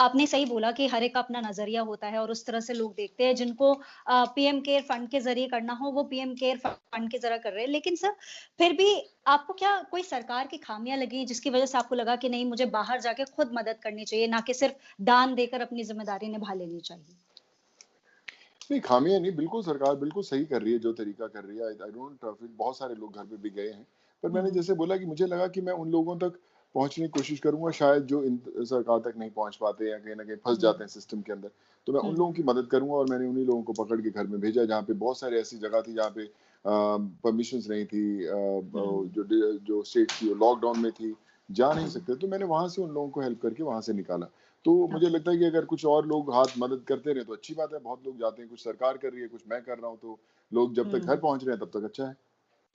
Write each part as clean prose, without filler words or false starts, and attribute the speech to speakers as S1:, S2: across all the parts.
S1: आपने सही बोला कि हर एक का अपना नज़रिया होता है और उस तरह से लोग देखते हैं जिनको पीएम केयर फंड के ज़रिए करना हो, वो पीएम केयर फंड की तरह कर रहे हैं। लेकिन सर, फिर भी आपको क्या कोई सरकार की खामियाँ लगी जिसकी वज़ह से आपको लगा कि नहीं मुझे बाहर जाके खुद मदद करनी चाहिए, ना कि सिर्फ़ दान देकर अपनी ज़िम्मेदारी निभा लेनी चाहिए?
S2: नहीं, खामियाँ नहीं, बिल्कुल सरकार बिल्कुल सही कर रही है, जो तरीका कर रही है। आई आई डोंट फिर बहुत सारे लोग घर पे भी गए हैं। पर मैंने
S1: हुँ,
S2: जैसे बोला कि मुझे लगा कि मैं उन लोगों तक पहुँचने की कोशिश करूँगा शायद जो इन सरकार तक नहीं पहुँच पाते या कहीं न कहीं फँस
S1: हुँ,
S2: जाते हैं सिस्टम के अंदर। तो मैं उन लोगों
S1: हुँ,
S2: की मदद करूँगा और मैंने उन्हीं लोगों को पकड़ के घर में भेजा जहाँ पे बहुत सारी ऐसी जगह थी जहाँ पे परमिशंस नहीं थी ब
S1: हुँ,
S2: जो स्टेट थी वो लॉकडाउन में थी, जा नहीं
S1: हुँ,
S2: सकते। तो मैंने वहाँ से उन लोगों को हेल्प करके वहाँ से निकाला। तो मुझे
S1: ओके।
S2: लगता है कि अगर कुछ और लोग हाथ मदद करते रहे तो अच्छी बात है, बहुत लोग जाते हैं, कुछ सरकार कर रही है, कुछ मैं कर रहा हूँ, तो लोग जब तक घर
S1: हुँ।
S2: पहुँच रहे हैं तब तक अच्छा है।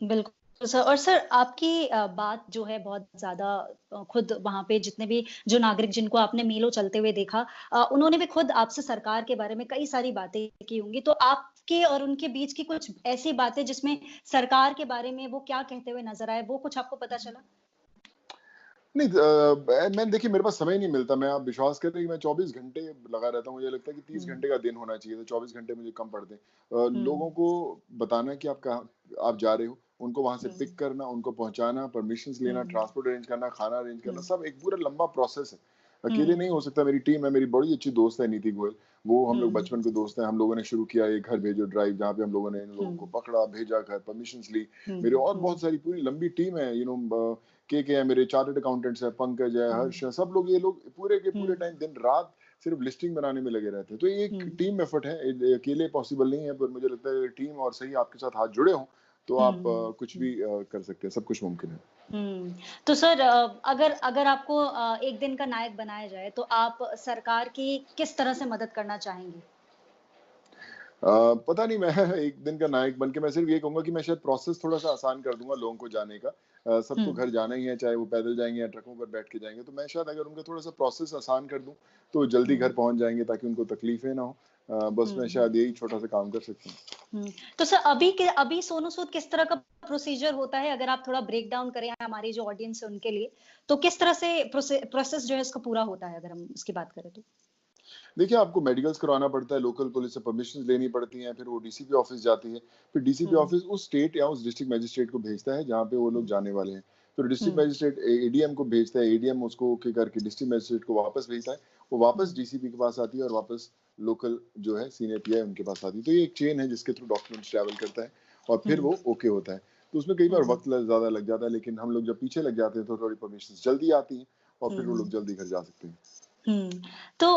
S1: बिल्कुल सर और सर आपकी बात जो है बहुत ज़्यादा खुद वहाँ पे जितने भी जो नागरिक जिनको आपने मीलों चलते हुए देखा उन्होंने भी खुद आपसे सरकार के बारे में कई सारी बातें की होंगी। तो आपके और उनके बीच की कुछ ऐसी बातें जिसमें सरकार के बारे में वो क्या कहते हुए नज़र आए, वो कुछ आपको पता चला?
S2: नहीं मैं देखिए मेरे पास समय नहीं मिलता, मैं आप विश्वास करें कि मैं 24 घंटे लगा रहता हूँ, मुझे लगता है कि 30
S1: हुँ,
S2: घंटे का दिन होना चाहिए, तो 24 घंटे मुझे कम पड़ते हैं। लोगों
S1: हुँ,
S2: को बताना कि आप कहाँ आप जा रहे हो, उनको वहाँ से पिक
S1: हुँ,
S2: करना, उनको पहुँचाना, परमिशंस लेना,
S1: हुँ,
S2: ट्रांसपोर्ट अरेंज करना, खाना अरेंज करना,
S1: हुँ,
S2: सब एक पूरा लंबा प्रोसेस है। अकेले नहीं हो
S1: हुँ,
S2: सकता, मेरी टीम है, मेरी बड़ी अच्छी दोस्त है नीति गोयल, वो हम लोग
S1: हुँ,
S2: बचपन के दोस्त हैं, हम लोगों ने शुरू किया एक घर भेजो ड्राइव जहाँ पे हम लोगों ने इन लोगों को
S1: हुँ,
S2: पकड़ा, भेजा घर, परमिशंस ली। मेरे
S1: हुँ,
S2: और बहुत
S1: हुँ,
S2: सारी पूरी लंबी टीम है, के हैं, मेरे चार्टर्ड अकाउंटेंट्स हैं, पंकज है,
S1: हुँ,
S2: हर्ष है, सब लोग ये लोग पूरे के पूरे
S1: हुँ,
S2: टाइम दिन-रात सिर्फ लिस्टिंग बनाने में लगे रहते हैं। तो ये एक
S1: हुँ,
S2: टीम एफर्ट है, अकेले पॉसिबल नहीं है, पर मुझे लगता है टीम और सही आपके साथ हाथ जुड़े हों, तो
S1: हुँ,
S2: आप कुछ
S1: हुँ।
S2: भी कर सकते हैं, सब कुछ मुमकिन है।
S1: हुँ। तो सर अगर अगर आपको एक दिन का नायक बनाया जाए, तो आप सरकार की किस तरह से मदद करना चाहेंगे?
S2: पता नहीं मैं एक दिन का नायक बन के मैं सिर्फ ये कहूँगा कि मैं शायद प्रोसेस थोड़ा-सा आसान कर दूँगा लोगों को जाने का।
S1: हुँ,
S2: सबको घर जाना ही है, चाहे वो पैदल जाएँगे या ट्रकों पर बैठ के जाएँगे, तो मैं शायद अगर उनका थोड़ा-सा प्रोसेस आसान कर दूँ, तो जल्दी घर
S1: हुँ,
S2: पहुँच जाएँगे ताकि उनको तकलीफ़ें ना हो। बस
S1: हुँ,
S2: मैं
S1: हुँ,
S2: शायद यही छोटा-सा काम कर सकता हूँ।
S1: हुँ। तो सर अभी सोनू सूद किस तरह का प्रोसीजर होता है? अगर आप थोड़ा ब्रेक डाउन करें हमारी जो ऑडियंस है उनके लिए, तो किस तरह से प्रोसेस जो है इसका पूरा होता है अगर हम इसकी बात करें तो?
S2: देखिए, आपको मेडिकल्स करवाना पड़ता है, लोकल पुलिस से परमिशंस लेनी पड़ती हैं, फिर वो डीसीपी ऑफ़िस जाती है। फिर डीसीपी
S1: हुँ,
S2: ऑफ़िस उस स्टेट या उस डिस्ट्रिक्ट मजिस्ट्रेट को भेजता है, जहाँ पे वो लोग
S1: हुँ,
S2: जाने वाले हैं। फिर डिस्ट्रिक्ट
S1: हुँ,
S2: मजिस्ट्रेट एडीएम को भेजता है, एडीएम उसको ओके करके डिस्ट्रिक्ट मजिस्ट्रेट को वापस भेजता है। वो वापस
S1: हुँ,
S2: डीसीपी के पास आती है और वापस लोकल जो है सीनियर पीआई उनके पास आती है। तो ये एक चेन है जिसके थ्रू डॉक्यूमेंट्स ट्रैवल करता है और फिर
S1: हुँ,
S2: वो ओके होता है। तो उसमें कई बार
S1: हुँ,
S2: वक़्त ल ज़्यादा लग जाता है, लेकिन हम लोग जब पीछे लग जाते हैं, तो थोड़ी परमिशंस जल्दी आती हैं और फिर वो लोग
S1: हुँ।
S2: जल्दी घर जा सकते हैं।
S1: हुँ। तो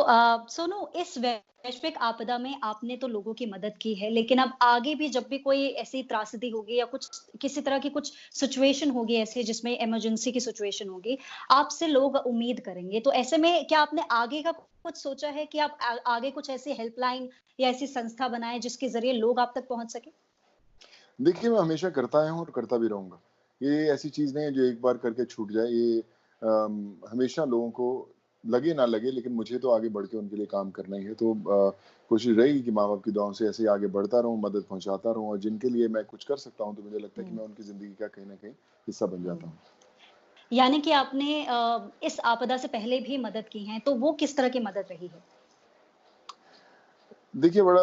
S1: सोनू इस वैश्विक आपदा में आपने तो लोगों की मदद की है, लेकिन अब आगे भी जब भी कोई ऐसी त्रासदी होगी या कुछ किसी तरह की कुछ सिचुएशन होगी ऐसी जिसमें इमरजेंसी की सिचुएशन होगी, आपसे लोग उम्मीद करेंगे। तो ऐसे में क्या आपने आगे का कुछ सोचा है कि आप आगे कुछ ऐसी हेल्पलाइन या ऐसी संस्था बनाएँ जिसके ज़रिए लोग आप तक पहुँच सकें?
S2: देखिए, मैं हमेशा करता आया हूँ और करता भी रहूँगा। ये ऐसी चीज़ नहीं है जो एक बार करके छूट जाए, ये हमेशा लोगों को लगे ना लगे लेकिन मुझे तो आगे बढ़ के उनके लिए काम करना ही है। तो कोशिश रहेगी कि माँ-बाप की दुआओं से ऐसे ही आगे बढ़ता रहूँ, मदद पहुँचाता रहूँ और जिनके लिए मैं कुछ कर सकता हूँ, तो मुझे लगता है कि
S1: हुँ,
S2: मैं उनकी ज़िंदगी का कहीं न कहीं हिस्सा बन जाता
S1: हुँ।
S2: हूँ।
S1: यानी कि आपने इस आपदा से पहले भी मदद की है, तो वो किस तरह की मदद रही है?
S2: देखिए, बड़ा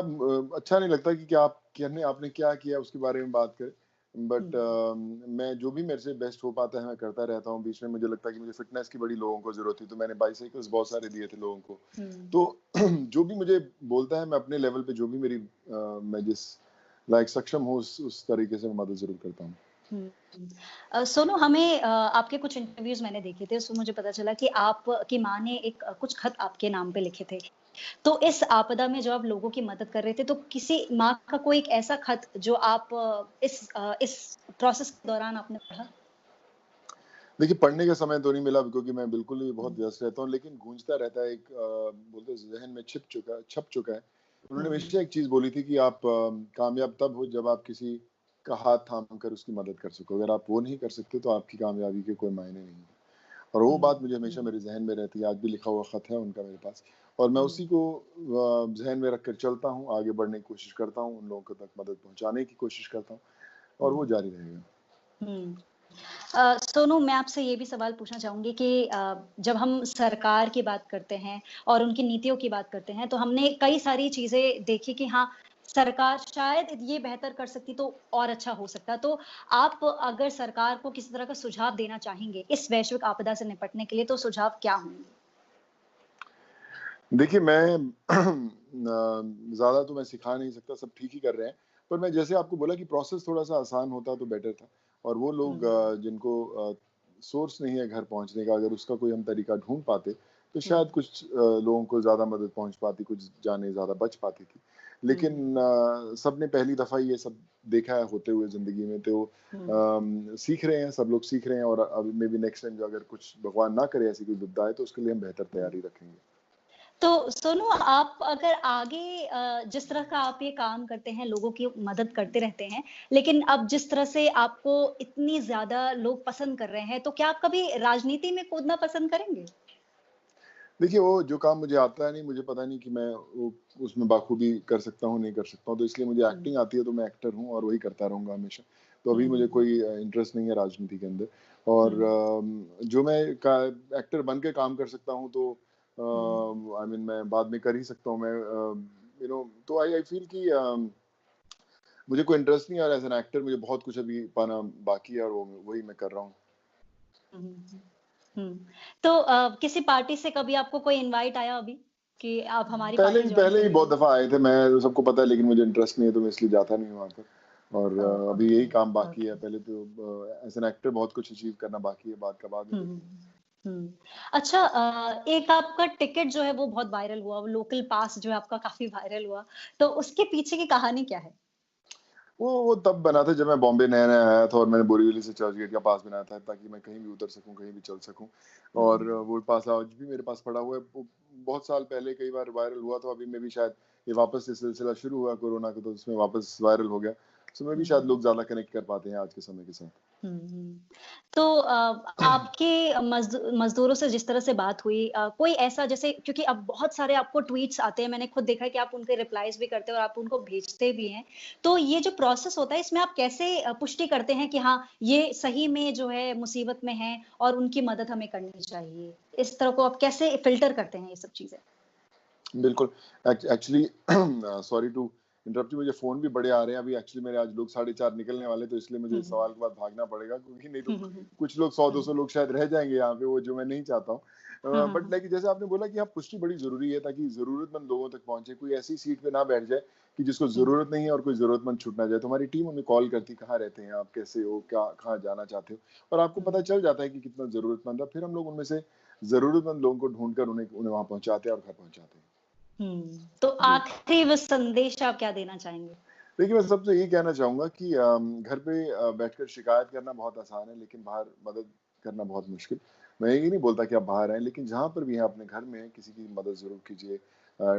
S2: अच्छा नहीं लगता कि क्या आप कहने आपने क्या किया उसके बारे में बात करें।
S1: हुँ,
S2: बट मैं जो भी मेरे से बेस्ट हो पाता है मैं करता रहता हूँ। बीच में मुझे लगता है कि मुझे फ़िटनेस की बड़ी लोगों को ज़रूरत थी, तो मैंने बाइसाइकल्स बहुत सारे दिए थे लोगों को।
S1: हुँ।
S2: तो जो भी मुझे बोलता है मैं अपने लेवल पे जो भी मैं जिस लायक सक्षम हूँ उस तरीके से मैं मदद ज़रूर करता हूँ।
S1: हुँ, हुँ। सोनू हमें आपके कुछ इंटरव्यूज़ मैंने देखे थे, उसमें मुझे पता चला कि आपकी माँ ने एक कुछ खत आपके नाम पे लिखे थे। तो इस आपदा में जब आप लोगों की मदद कर रहे थे, तो किसी माँ का कोई एक ऐसा खत जो आप इस प्रोसेस के दौरान आपने पढ़ा?
S2: देखिए, पढ़ने का समय तो नहीं मिला क्योंकि मैं बिल्कुल ही बहुत
S1: हुँ,
S2: व्यस्त रहता हूँ, लेकिन गूँजता रहता है बोलते हैं ज़हन में छप चुका है। उन्होंने
S1: हुँ,
S2: हमेशा एक चीज़ बोली थी कि आप कामयाब तब हो जब आप किसी का हाथ थाम कर उसकी मदद कर सको। अगर आप वो नहीं कर सकते तो आपकी कामयाबी के कोई मायने नहीं हैं। और वो
S1: हुँ,
S2: बात मुझे हमेशा
S1: हुँ,
S2: मेरे ज़हन में रहती है, आज भी लिखा हुआ खत है उनका मेरे पास और मैं
S1: हुँ,
S2: उसी को ज़हन में रख कर चलता हूँ, आगे बढ़ने की कोशिश करता हूँ, उन लोगों को तक मदद पहुँचाने की कोशिश करता हूँ और वो
S1: हुँ,
S2: जारी रहेगा।
S1: हुँ। सोनू, मैं आपसे ये भी सवाल पूछना चाहूँगी कि जब हम सरकार की बात करते हैं और उनकी नीतियों की बात करते हैं, तो हमने कई सारी चीज़ें देखी कि हाँ, सरकार शायद ये बेहतर कर सकती तो और अच्छा हो सकता। तो आप अगर सरकार को किसी तरह का सुझाव देना चाहेंगे, इस वैश्विक आपदा से निपटने के लिए, तो सुझाव क्या होंगे?
S2: देखिए मैं ज़्यादा तो मैं सिखा नहीं सकता, सब ठीक ही कर रहे हैं। पर मैं जैसे आपको बोला कि प्रोसेस थोड़ा-सा आसान होता तो बेटर था और वो लोग
S1: हुँ,
S2: जिनको सोर्स नहीं है घर पहुँचने का, अगर उसका कोई हम तरीका ढूँढ पाते, तो
S1: हुँ,
S2: शायद कुछ लोगों को ज़्यादा मदद पहुँच पाती, कुछ जानें ज़्यादा बच पाती थी।
S1: हुँ,
S2: लेकिन सबने पहली दफ़ा ये सब देखा है होते हुए ज़िंदगी में, तो
S1: हुँ।
S2: सीख रहे हैं, सब लोग सीख रहे हैं और अब मेबी नेक्स्ट टाइम जो अगर कुछ भगवान ना करे ऐसी कोई विपदा आए, तो उसके लिए हम बेहतर
S1: हुँ।
S2: तैयारी रखेंगे।
S1: तो सुनो, आप अगर आगे जिस तरह का आप ये काम करते हैं, लोगों की मदद करते रहते हैं, लेकिन अब जिस तरह से आपको इतनी ज़्यादा लोग पसंद कर रहे हैं, तो क्या आप कभी राजनीति में कूदना पसंद करेंगे?
S2: देखिए, वो जो काम मुझे आता है नहीं, मुझे पता नहीं कि मैं वो उसमें बाखूबी कर सकता हूँ, नहीं कर सकता हूँ, तो इसलिए मुझे
S1: हुँ,
S2: एक्टिंग आती है, तो मैं एक्टर हूँ और वही करता रहूँगा हमेशा। तो
S1: हुँ,
S2: अभी
S1: हुँ,
S2: मुझे
S1: हुँ,
S2: कोई इंटरेस्ट नहीं है राजनीति के अंदर और
S1: हुँ,
S2: जो मैं का एक्टर बन के काम कर सकता हूँ, तो
S1: हुँ।
S2: आई मीन मैं बाद में कर ही सकता हूँ। मैं तो आई आई फ़ील कि मुझे कोई इंटरेस्ट नहीं है और एज़ एन एक्टर मुझे बहुत कुछ अभी पाना बाकी है और वो वही मैं कर रहा हूँ।
S1: हुँ, हुँ, हुँ। तो किसी पार्टी से कभी आपको कोई इनवाइट आया अभी कि आप हमारी पार्टी जॉइन
S2: पहले ही बहुत
S1: करिए?
S2: दफ़ा आए थे, मैं सबको पता है लेकिन मुझे इंटरेस्ट नहीं है तो मैं इसलिए जाता नहीं हूँ वहाँ पर और अभी
S1: ओके,
S2: यही काम बाकी है,
S1: ओके।
S2: पहले तो एज़ एन एक्टर बहुत कुछ अचीव करना बाकी है, बाद में
S1: हुँ,
S2: देखेंगे।
S1: हुँ। अच्छा, एक आपका टिकट जो है वो बहुत वायरल हुआ, वो लोकल पास जो है आपका काफ़ी वायरल हुआ, तो उसके पीछे की कहानी क्या है?
S2: वो तब बना था जब मैं बॉम्बे नया-नया आया था और मैंने बोरीवली से चर्चगेट का पास बनाया था ताकि मैं कहीं भी उतर सकूँ, कहीं भी चल सकूँ
S1: हुँ,
S2: और
S1: हुँ,
S2: वो पास आज भी मेरे पास पड़ा हुआ है। वो बहुत साल पहले कई बार वायरल हुआ था, अभी में भी शायद ये वापस से सिलसिला शुरू हुआ कोरोना का तो उसमें वापस वायरल हो गया। सो मे बी शायद
S1: हुँ,
S2: लोग ज़्यादा कनेक्ट कर पाते हैं आज के समय के साथ।
S1: हुँ, हुँ। तो आपके मज़दूरों से जिस तरह से बात हुई, कोई ऐसा जैसे क्योंकि अब बहुत सारे आपको ट्वीट्स आते हैं, मैंने खुद देखा है कि आप उनके रिप्लाइज़ भी करते हैं और आप उनको भेजते भी हैं। तो ये जो प्रोसेस होता है इसमें आप कैसे पुष्टि करते हैं कि हाँ, ये सही में जो है मुसीबत में हैं और उनकी मदद हमें करनी चाहिए? इस तरह को आप कैसे फ़िल्टर करते हैं ये सब चीज़ें?
S2: बिल्कुल, actually sorry to interrupt you मुझे फ़ोन भी बड़े आ रहे हैं, अभी एक्चुअली मेरे आज लोग 4:30 निकलने वाले हैं, तो इसलिए मुझे
S1: हुँ,
S2: इस
S1: हुँ।
S2: सवाल के बाद भागना पड़ेगा क्योंकि नहीं तो
S1: हुँ, हुँ, हुँ।
S2: कुछ लोग
S1: हुँ।
S2: 100-200 लोग शायद रह जाएँगे यहाँ पे, वो जो मैं नहीं चाहता हूँ।
S1: हाँ, हाँ,
S2: बट
S1: हाँ।
S2: लाइक जैसे आपने बोला कि हाँ, पुष्टि बड़ी ज़रूरी है ताकि ज़रूरतमंद लोगों तक पहुँचे, कोई ऐसी सीट पे ना बैठ जाए कि जिसको
S1: हुँ,
S2: ज़रूरत नहीं है और कोई ज़रूरतमंद छूट ना जाए। तो हमारी टीम हमें कॉल करती, "कहाँ रहते हैं आप? कैसे हो? क्या कहाँ जाना चाहते हो?" और आपको
S1: हुँ,
S2: पता चल जाता है कि कितना ज़रूरतमंद है, फिर हम लोग उनमें से ज़रूरतमंद लोगों को ढूँढ कर उन्हें उन्हें वहाँ पहुँचाते हैं और घर पहुँचाते हैं।
S1: हुँ। तो
S2: जी।
S1: आखिरी वो संदेश आप क्या देना चाहेंगे?
S2: देखिए, मैं सबसे यही कहना चाहूँगा कि घर पे बैठकर शिकायत करना बहुत आसान है, लेकिन बाहर मदद करना बहुत मुश्किल। मैं ये नहीं बोलता कि आप बाहर आएँ, लेकिन जहाँ पर भी हैं अपने घर में किसी की मदद ज़रूर कीजिए।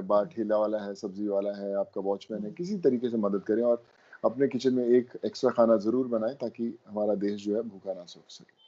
S2: बा
S1: हुँ,
S2: ठेला वाला है, सब्ज़ी वाला है, आपका वॉचमैन है,
S1: हुँ।
S2: किसी तरीके से मदद करें और अपने किचन में एक एक्स्ट्रा खाना ज़रूर बनाएँ ताकि हमारा देश जो है भूखा ना सो सके।